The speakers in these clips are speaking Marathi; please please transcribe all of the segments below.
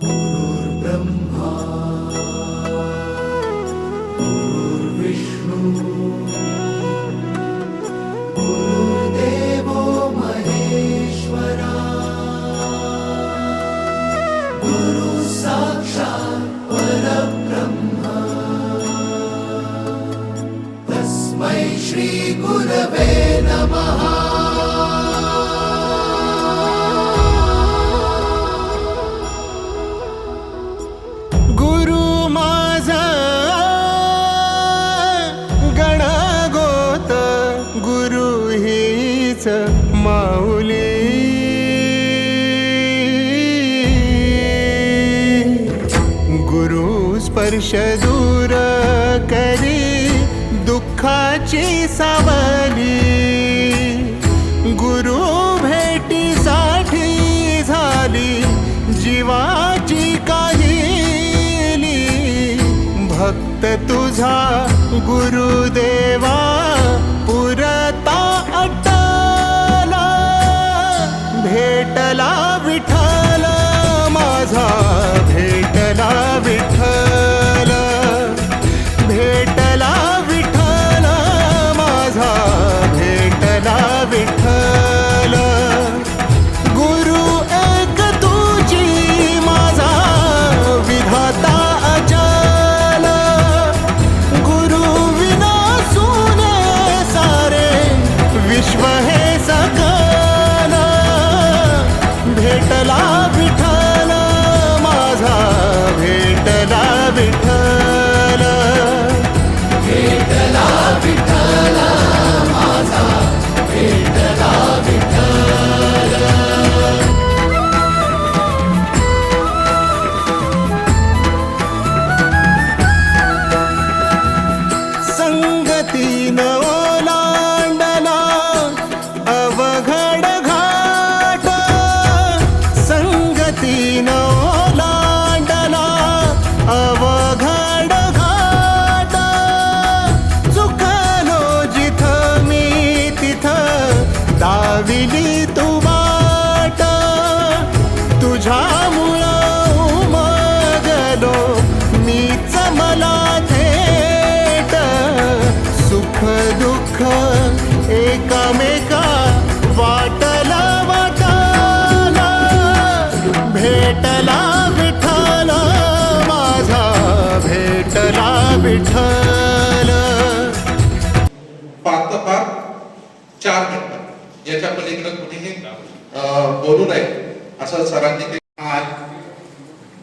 गुरुर्ब्रह्मा गुरुर्विष्णू गुरुर्देवो महेश्वरा गुरु साक्षात् परब्रह्म तस्मै श्री गुरवे नमः। माऊली गुरु स्पर्श दूर करी दुःखाची सावली गुरु भेटीसाठी झाली जीवाची काहिली भक्त तुझा गुरुदेवा पुरता भेटला विठ्ठल माझा भेटला विठ्ठल भेटला विठ्ठल माझा भेटला विठ्ठल गुरु एक तुझी माझा विधाता अचल गुरु विना सुने सारे विश्व हे सकल भेटला विठ्ठल माझा भेटला विठ्ठल भेटला विठ्ठल माझा भेटला विठ्ठल। संगतीन ओलांडला अवघड घाट संगतीन ओलांडला अवघड घाट चुकलो जिथं मी तिथं दाविली तू वाट तुझ्यामुळं उमगलो मीच मला थेट सुख दुःख एकामेका वाटला वाटला भेटला विठ्ठल माझा भेटला विठ्ठल। फार 4 मिनिटं ज्याच्या पलीकडे कुणीही बोलू नये असं सरांनी ते आज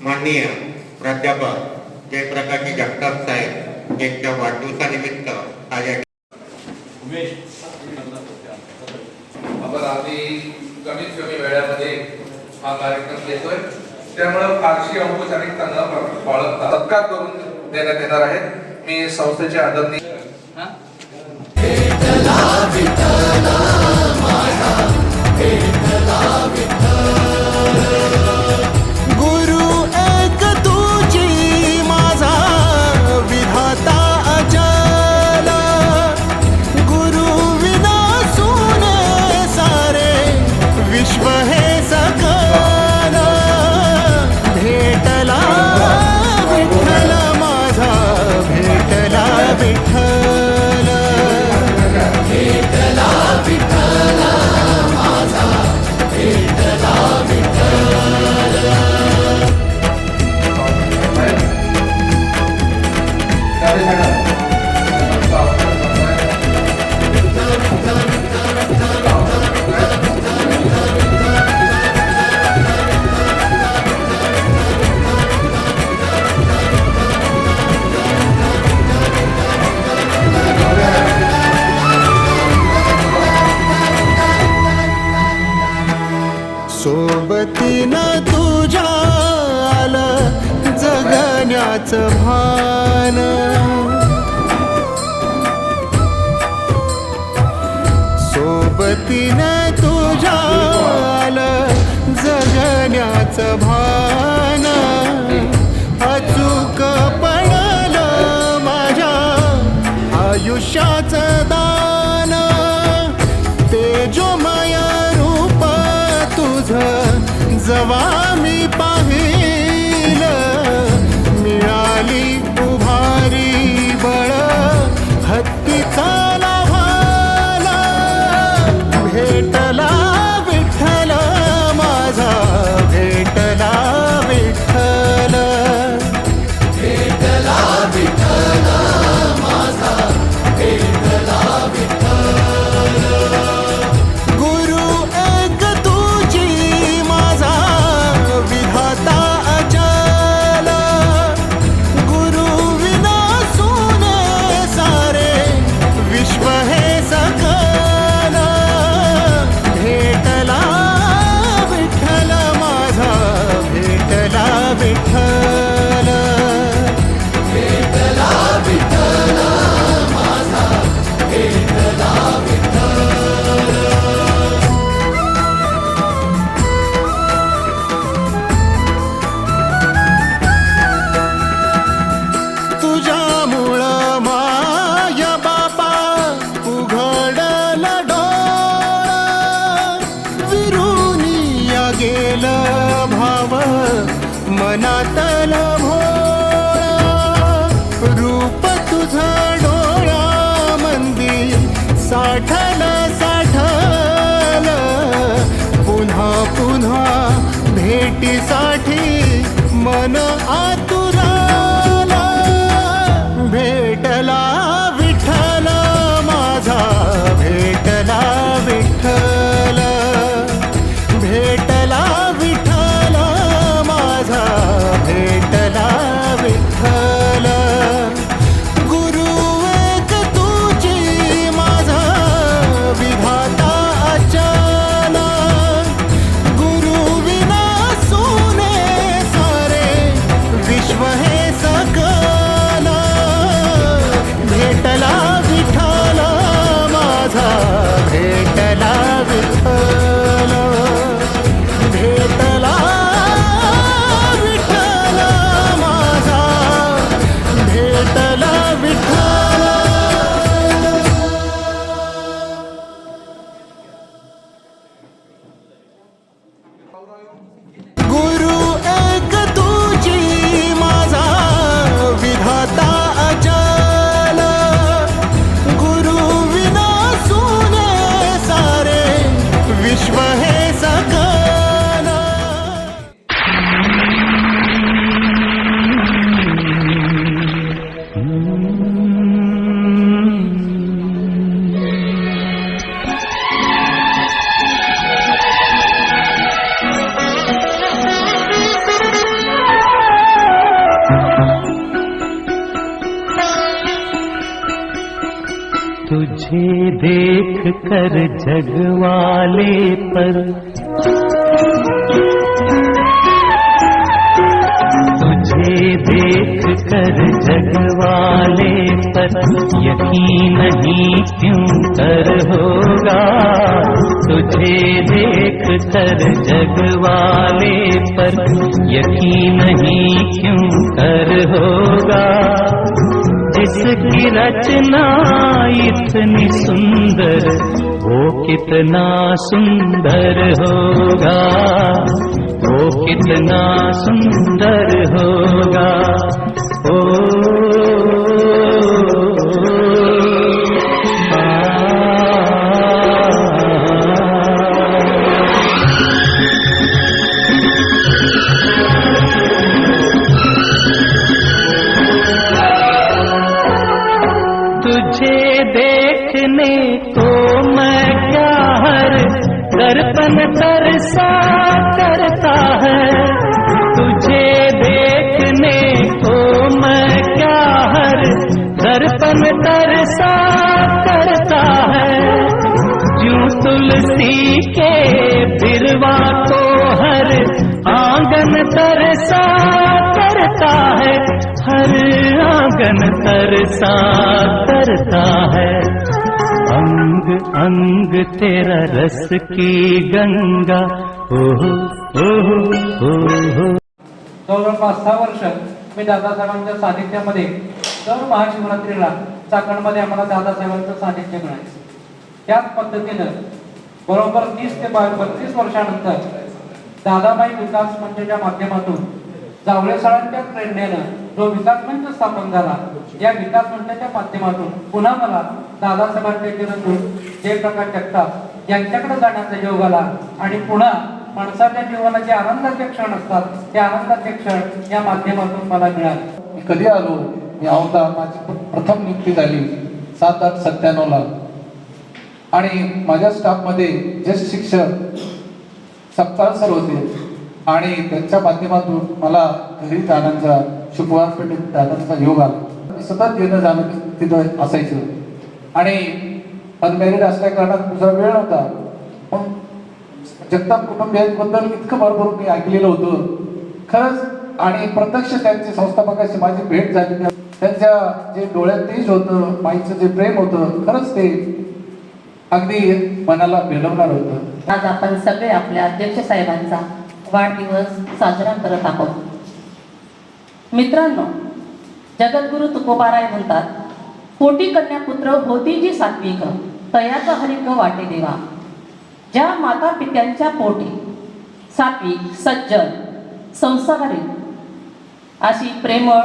माननीय प्राध्यापक जयप्रकाश जगताप साहेब यांच्या वाढदिवसानिमित्त आज या आपण आम्ही कमीत कमी वेळामध्ये हा कार्यक्रम घेतोय त्यामुळे फारशी औपचारिकता न बाळगता सत्कार करून देण्यात येणार आहे। मी संस्थेचे आदरणीय भेटला विठ्ठल माझा भेटला विठ्ठल गुरु एक तुझी माझा विधाता अचल गुरु विना सुने सारे विश्व हे सकल भेटला विठ्ठल माझा भेटला विठ्ठल भेटला विठ्ठल माझा भेटला विठ्ठल। सोबतीनं तुझ्या आलं जगण्याचं भान सोबतीनं तुझ्या आलं जगण्याचं भान अचूक पडलं माझ्या आयुष्याचं दान तेजोमय रूप तुझं जवा मी पाहिले मनातल भोळा रूप तुझं डोळ्यामंदी साठल साठल पुन्हा पुन्हा भेटीसाठी मन आतुराला भेटला विठ्ठल माझा भेटला विठ्ठल भेटला विठ्ठल माझा भेटला विठ्ठल गुरु एक तुझी माझा विधाता अचल गुरु विना सोने सारे विश्व हे सकल भेटला विठ्ठल माझा भेटला विठ्ठल भेटला विठ्ठल माझा भेटला विठ्ठल गुरु एक तुझी माझा विधाता अचल गुरु विना सुने सारे विश्व हे सकल तुझे देख कर जगवाले पर तुझे देख कर जगवाले पर यकीन नहीं क्यों कर होगा तुझे देख कर जगवाले पर यकीन नहीं क्यों कर होगा जिसकी रचना इतनी सुंदर वो कितना सुंदर होगा वो कितना सुंदर होगा ओ तुझे देखने को मैं क्या हर दर्पण तरसा करता है तुझे देखने को मैं क्या हर दर्पण तरसा करता है यूं तुलसी के बिरवा को हर आंगन तरसा करता है हर आंगन तरसा करता है अंग अंग तेरा रस की गंगा ओहो ओहो ओहो जवळपास 6 वर्ष मी दादासाहेबांच्या सानिध्यामध्ये दर महाशिवरात्रीला चाकणमध्ये आम्हाला दादासाहेबांचं सानिध्य मिळायचं त्याच पद्धतीनं बरोबर 30 ते 32 वर्षानंतर दादाबाई विकास मंचाच्या माध्यमातून जावळे सरांच्या प्रेरणेनं जो विकास मंच स्थापन झाला या विकास मंचाच्या माध्यमातून पुन्हा मला दादासाहेबांचे चिरंजीव जयप्रकाश जगताप यांच्याकडे जाण्याचा योग आला आणि पुन्हा माणसाच्या जीवनात जे आनंदाचे क्षण असतात ते आनंदाचे क्षण या माध्यमातून मला मिळाले. मी कधी आलो मी आवता माझी प्रथम नियुक्ती झाली 7/8/97 आणि माझ्या स्टाफमध्ये ज्येष्ठ शिक्षक सपकाळ सर होते आणि त्यांच्या माध्यमातून मला घरी जाण्याचा शुक्रवार पेठेत जाण्याचा योग आला. मी सतत येणं जाणं तिथं असायचं आणि अनमॅरिड असल्या कारणात तुझा वेळ नव्हता पण जगताप कुटुंबियांबद्दल इतकं भरभरून मी ऐकलेलं होतं खरंच आणि प्रत्यक्ष त्यांच्या संस्थापकाशी माझी भेट झाली त्यांच्या जे डोळ्यात तेज होतं माईचं जे प्रेम होतं खरंच ते अगदी मनाला भिडवणार होतं. आज आपण सगळे आपल्या अध्यक्ष साहेबांचा वाढदिवस साजरा करत आहोत. मित्रांनो, जगद्गुरु तुकोबाराय म्हणतात, कोटी कन्या पुत्र होती जी सात्विक, तयाचा हरिक वाटे देवा. ज्या माता पित्यांच्या पोटी सात्विक, सज्जन, संस्कारिक अशी प्रेमळ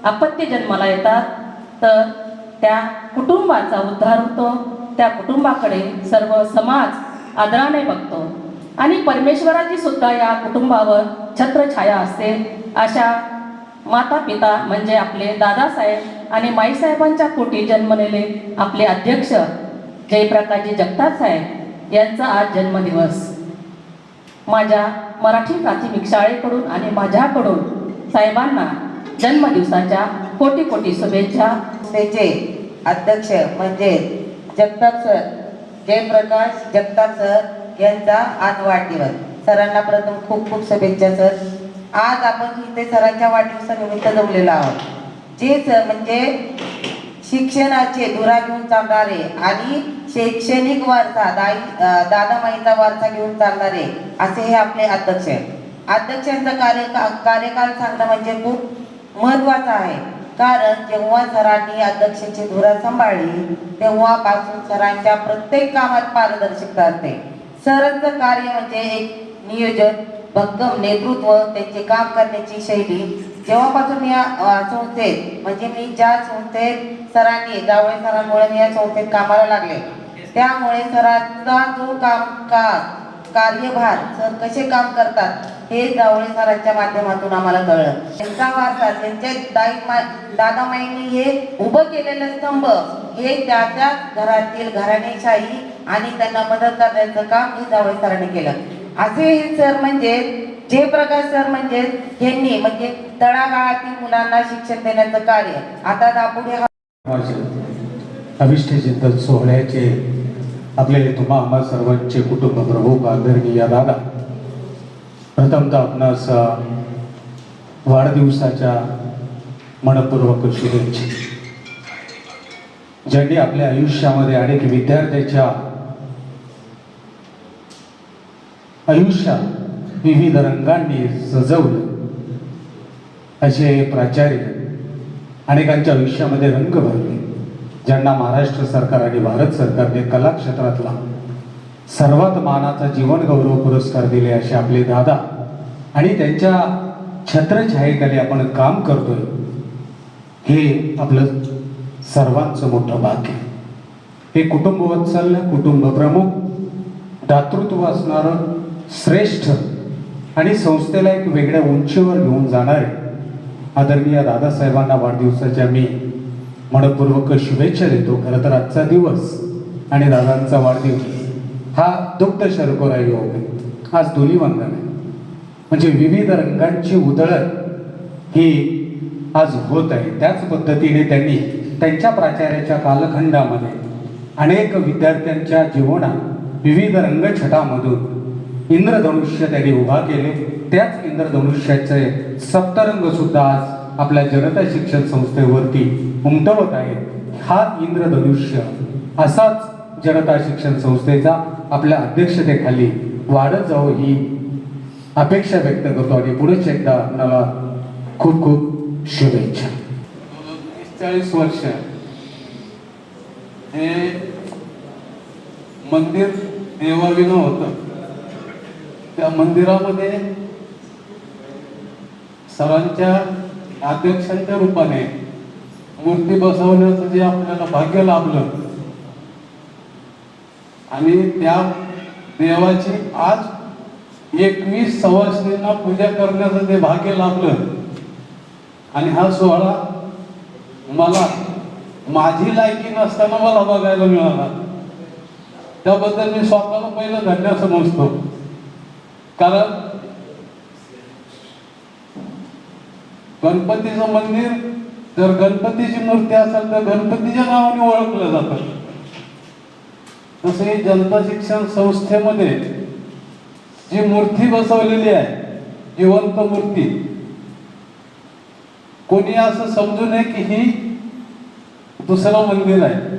अपत्य जन्माला येतात तर त्या कुटुंबाचा उद्धार होतो. त्या कुटुंबाकडे सर्व समाज आदराने बघतो आणि परमेश्वराची सुद्धा या कुटुंबावर छत्रछाया असते. अशा माता पिता म्हणजे आपले दादासाहेब आणि माईसाहेबांच्या पोटी जन्मलेले आपले अध्यक्ष जयप्रकाशजी जगताप साहेब यांचा आज जन्मदिवस. माझ्या मराठी प्राथमिक शाळेकडून आणि माझ्याकडून साहेबांना जन्मदिवसाच्या कोटी कोटी शुभेच्छा. त्याचे अध्यक्ष म्हणजे जगताप सर, जयप्रकाश जगताप सर यांचा आज वाढदिवस. सरांना प्रथम खूप खूप शुभेच्छा सर. आज आपण इथे सरांच्या वाढदिवसानिमित्त जमलेलो आहोत. जे सर म्हणजे शिक्षणाचे धुरा घेऊन चालणारे आणि शैक्षणिक वारसा दादामाईचा वारसा घेऊन चालणारे असे हे आपले अध्यक्ष आहेत. अध्यक्षांचा कार्यकाल सांगणं म्हणजे खूप महत्त्वाचं आहे. कारण जेव्हा सरांनी अध्यक्षाची धुरा सांभाळली तेव्हापासून सरांच्या प्रत्येक कामात पारदर्शकता असते. सरांचं कार्य म्हणजे एक नियोजन, भक्कम नेतृत्व, त्यांचे काम करण्याची शैली. जेव्हापासून या संस्थेत म्हणजे मी ज्या संस्थेत सरांनी जावळे सरांमुळे मी या संस्थेत कामाला लागले त्यामुळे सरांचा जो कार्यभार सर कसे काम करतात हे जावळे सरांच्या माध्यमातून आम्हाला कळलं. त्यांचा वारसा त्यांच्या दादामाईंनी हे उभं केलेलं स्तंभ हे त्या घरातील घराणेशाही आणि त्यांना मदत करण्याचं काम हे जावळे सरांनी केलं. असे हे सर म्हणजे जयप्रकाश सर म्हणजे यांनी म्हणजे तळागाळातील मुलांना शिक्षण देण्याचं कार्य आता दापुढे अभिष्ट चिंतन सोहळ्याचे आपले तुम्हा आम्हा सर्वांचे कुटुंब प्रमुख आदरणीय दादा, प्रथमतः आपणास वाढदिवसाच्या मनपूर्वक शुभेच्छा. ज्यांनी आपल्या आयुष्यामध्ये अनेक विद्यार्थ्यांच्या आयुष्यात विविध रंगांनी सजवलं असे प्राचार्य, अनेकांच्या आयुष्यामध्ये रंग भरले, ज्यांना महाराष्ट्र सरकार आणि भारत सरकारने कला क्षेत्रातला सर्वात मानाचा जीवन गौरव पुरस्कार दिले असे आपले दादा आणि त्यांच्या छत्रछायेखाली आपण काम करतोय हे आपलं सर्वांचं मोठं भाग्य. हे कुटुंबवत्सल, कुटुंब प्रमुख, दातृत्व असणारं श्रेष्ठ आणि संस्थेला एक वेगळ्या उंचीवर घेऊन जाणारे आदरणीय दादासाहेबांना वाढदिवसाच्या मी मनपूर्वक शुभेच्छा देतो. खरं तर आजचा दिवस आणि दादांचा वाढदिवस हा दुग्ध शर्करा योग आहे. आज धुलीवंदन आहे म्हणजे विविध रंगांची उधळण ही आज होत आहे. त्याच पद्धतीने त्यांनी त्यांच्या प्राचार्याच्या कालखंडामध्ये अनेक विद्यार्थ्यांच्या जीवनात विविध रंगछटामधून इंद्रधनुष्य त्यांनी उभा केले. त्याच इंद्रधनुष्याचे सप्तरंग सुद्धा आज आपल्या जनता शिक्षण संस्थेवरती उमटवत आहे. हा इंद्रधनुष्य असाच जनता शिक्षण संस्थेचा आपल्या अध्यक्षतेखाली वाढत जावं ही अपेक्षा व्यक्त करतो आणि पुढेच एकदा आपल्याला खूप खूप शुभेच्छा. 40 वर्ष हे मंदिर देवाविनं होतं. त्या मंदिरामध्ये सरांच्या अध्यक्षांच्या रूपाने मूर्ती बसवण्याचं जे आपल्याला भाग्य लाभलं आणि त्या देवाची आज 21 सवासणींना पूजा करण्याचं जे भाग्य लाभलं आणि हा सोहळा मला माझी लायकी नसताना मला बघायला मिळाला त्याबद्दल मी स्वतःला पहिलं धन्य समजतो. कारण गणपतीचं मंदिर जर गणपतीची मूर्ती असेल तर गणपतीच्या नावाने ओळखलं जातं. तसं जनता शिक्षण संस्थेमध्ये जी मूर्ती बसवलेली आहे जिवंत मूर्ती, कोणी असं समजू नये की ही दुसरं मंदिर आहे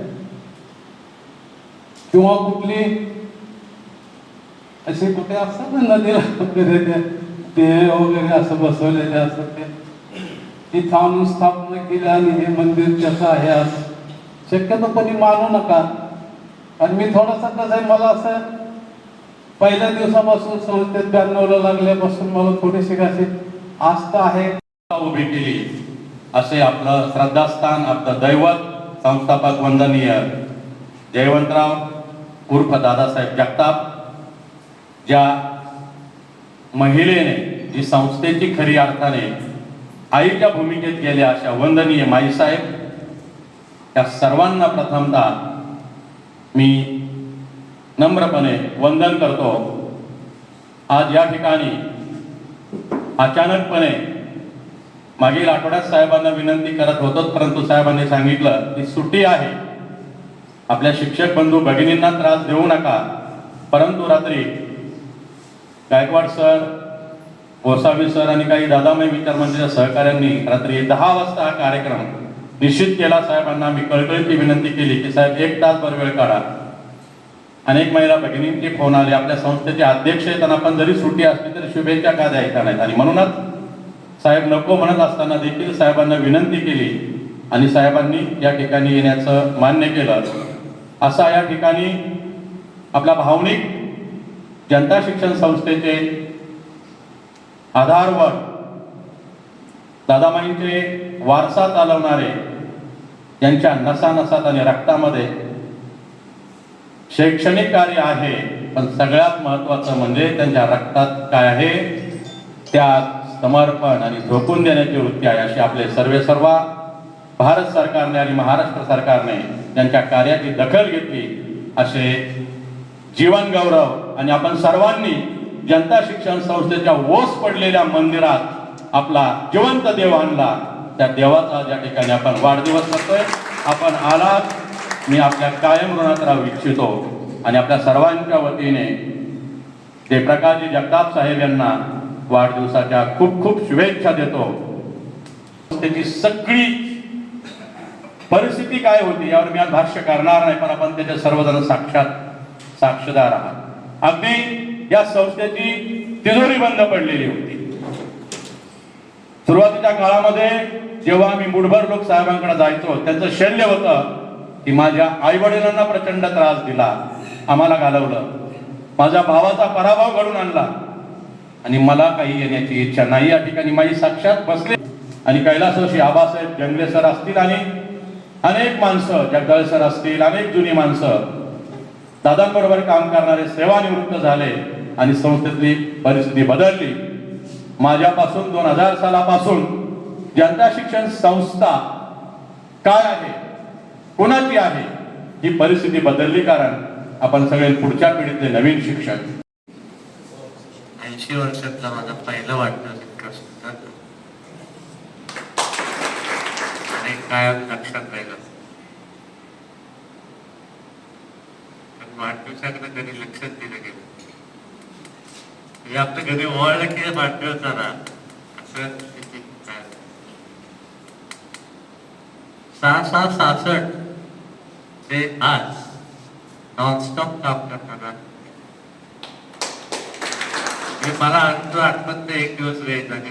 किंवा कुठली असे कुठे असतात ना नदीला वगैरे ते वगैरे असं बसवलेले असतात ते तिथं आणून स्थापना केली आणि हे मंदिर त्याचं आहे असं शक्यतो कोणी मानू नका. आणि मी थोडासा कसं आहे मला असं पहिल्या दिवसापासून संस्थेत 92ला लागल्यापासून मला थोडीशी अशी आस्था आहे. उभी केली असे आपलं श्रद्धास्थान, आपलं दैवत, संस्थापक वंदनीय जयवंतराव उर्फ दादासाहेब जगताप, ज्या महिलेने जी संस्थेची खरी अर्थाने आईच्या भूमिकेत गेल्या अशा वंदनीय माईसाहेब, त्या सर्वांना प्रथमतः मी नम्रपणे वंदन करतो. आज या ठिकाणी अचानकपणे मागील आठवड्यात साहेबांना विनंती करत होतो, परंतु साहेबांनी सांगितलं की सुट्टी आहे, आपल्या शिक्षक बंधू भगिनींना त्रास देऊ नका. परंतु रात्री गायकवाड सर, गोसावी सर आणि काही दादामय विचार मंडळाच्या सहकाऱ्यांनी रात्री 10 वाजता हा कार्यक्रम निश्चित केला. साहेबांना मी कळकळीची विनंती केली की साहेब 1 तासभर वेळ काढा. अनेक महिला भगिनींचे फोन आले, आपल्या संस्थेचे अध्यक्ष आहेत आणि आपण जरी सुट्टी असली तरी शुभेच्छा का द्यायच्या नाहीत, आणि म्हणूनच साहेब नको म्हणत असताना देखील साहेबांना विनंती केली आणि साहेबांनी या ठिकाणी येण्याचं मान्य केलं. असा या ठिकाणी आपला भावनिक जनता शिक्षण संस्थेचे आधारवड, दादामाईंचे वारसा चालवणारे, ज्यांच्या नसानसात आणि रक्तामध्ये शैक्षणिक कार्य आहे, पण सगळ्यात महत्त्वाचं म्हणजे त्यांच्या रक्तात काय आहे, त्याग, समर्पण आणि झोकून देण्याची वृत्ती आहे. अशी आपले सर्वेसर्वा भारत सरकारने आणि महाराष्ट्र सरकारने त्यांच्या कार्याची दखल घेतली असे जीवन गौरव. आणि आपण सर्वांनी जनता शिक्षण संस्थेच्या ओस पडलेल्या मंदिरात आपला जिवंत देव आणला, त्या देवाचा ज्या ठिकाणी आपण वाढदिवस करतोय. आपण आलात, मी आपल्या कायम ऋणात राहू इच्छितो आणि आपल्या सर्वांच्या वतीने जयप्रकाशजी जगताप साहेब यांना वाढदिवसाच्या खूप खूप शुभेच्छा देतो. त्याची सगळी परिस्थिती काय होती यावर मी आज भाष्य करणार नाही, पण आपण त्याचे सर्वजण साक्षीदार आहात. अगदी या संस्थेची तिजोरी बंद पडलेली होती. सुरुवातीच्या काळामध्ये जेव्हा आम्ही मुठभर लोक साहेबांकडे जायचो, त्यांचं शल्य होतं की माझ्या आई वडिलांना प्रचंड त्रास दिला, आम्हाला घालवलं, माझ्या भावाचा पराभव घडून आणला आणि मला काही येण्याची इच्छा नाही. या ठिकाणी माझी साक्षात बसले आणि कैलासवासी आबासाहेब जंगले सर असतील आणि अनेक माणसं, जगदाळे सर असतील, अनेक जुनी माणसं दादांबरोबर काम करणारे सेवानिवृत्त झाले आणि संस्थेतली परिस्थिती बदलली. माझ्यापासून 2000 सालापासून जनता शिक्षण संस्था काय आहे, कोणाची आहे, ही परिस्थिती बदलली, कारण आपण सगळे पुढच्या पिढीतले नवीन शिक्षक. 80 वर्षातला माझा पहिला वाढदिवस इतका सुंदर आणि कायम लक्षात राहिलं. वाढदिवसाकडे कधी लक्षात दिलं गेलं म्हणजे आपलं कधी ओवाळलं की वाढदिवस झाला असं. 66 ते आज नॉनस्टॉप काम करताना मला आठवत नाही एक दिवस वेळ झाले.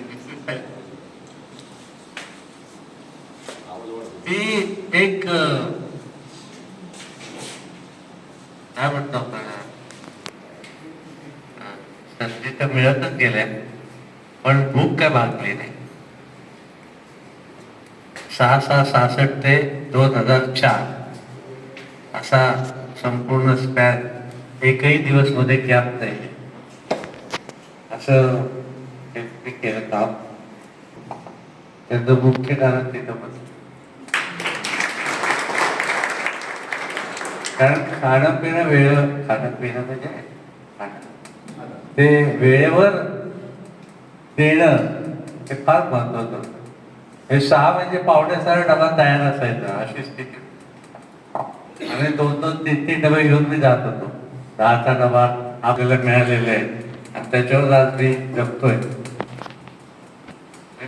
ती एक काय म्हणतो आपण, संधी तर मिळतच गेल्या पण भूक काय भागली नाही. 66 ते 2004 असा संपूर्ण स्पॅन, एकही दिवस मध्ये गॅप नाही, असं मी केलं काम. त्याचं मुख्य कारण तिथं बसलं, कारण खाणं पिणं खाणं पिणं म्हणजे ते वेळेवर देणं हे फार महत्वाचं होतं. हे 6 म्हणजे 5:45 डबा तयार असायचा अशी स्थिती. आणि 2-3 डबे घेऊन मी जात होतो. 10चा डबा आपल्याला मिळालेला आहे आणि त्याच्यावर आज मी जगतोय.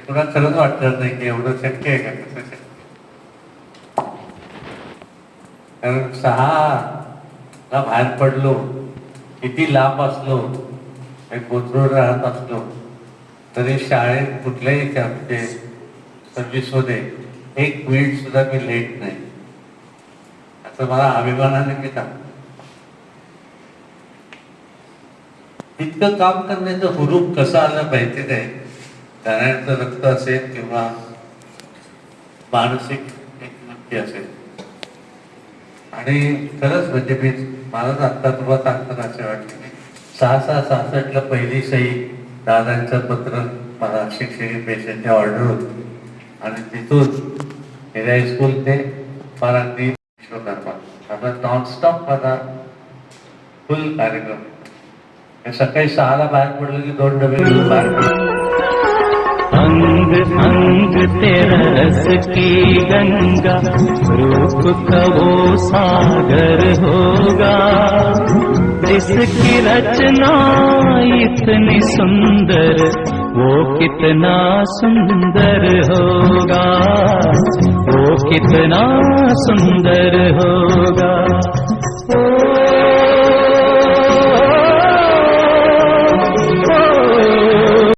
तुला खरंच वाटत नाही की एवढं शक्य आहे का, कसं शक्य. कारण 6ला बाहेर पडलो, किती लांब असलो, कोथरूड राहत असलो तरी शाळेत कुठल्याही म्हणजे सर्व्हिसमध्ये 1 मिनिट सुद्धा मी लेट नाही, असं मला अभिमानाने मी सांगतो. इतकं काम करण्याचं हुरूप कसं आलं माहिती नाही, गाण्याचं रक्त असेल किंवा मानसिक एक नक्की असेल. आणि खरंच म्हणजे मला आता तुम्हाला सांगताना असे वाटते की 66-66 पहिली सही दादांचं पत्र मला शिक्षकी पेशाची ऑर्डर होती आणि तिथून हेरे हायस्कूल ते मला ती विश्वकर्मा आता नॉनस्टॉप माझा फुल कार्यक्रम. सकाळी 6ला बाहेर पडलो की 2 डबे घेऊन बाहेर पडलो. अंग अंग तेरा रस की गंगा, रूप का वो सागर होगा, जिसकी रचना इतनी सुंदर, वो कितना सुंदर होगा, वो कितना सुंदर होगा.